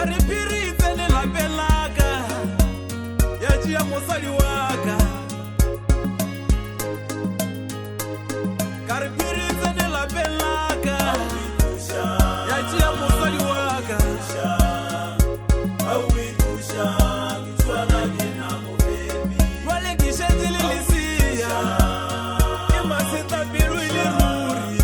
Aripiritse ni la pelaka ya chia mosadi waka. Aripiritse ni la pelaka ya chia mosadi waka. Wale kishetili lisia imasita biru ili ruri.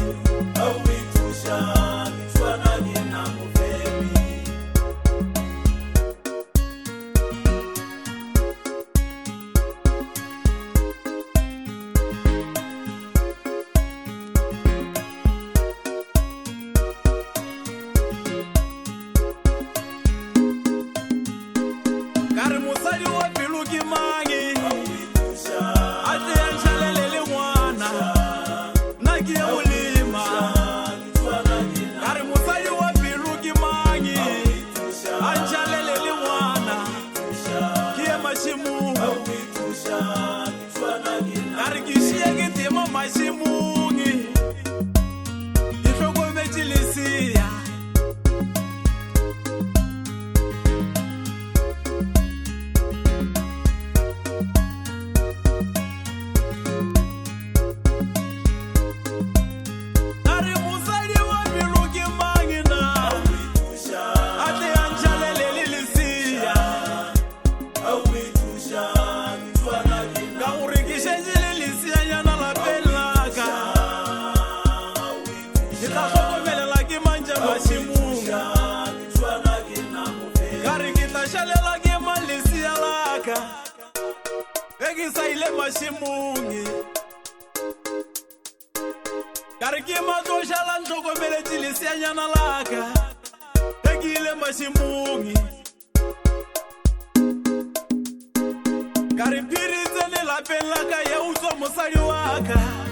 Kari musali wa piluki mangi ate anchalelele mwana nakia ulima. Kari musali wa piluki mangi anchalelele mwana kia mashimu. Kari kishia kitema mashimungi ifoko mechilisia. Egisaile mashimungi karikima toshala ntoko mele chilisia nyana laka. Egile mashimungi karipiritse ni la pelaka ya uso mosadi waka.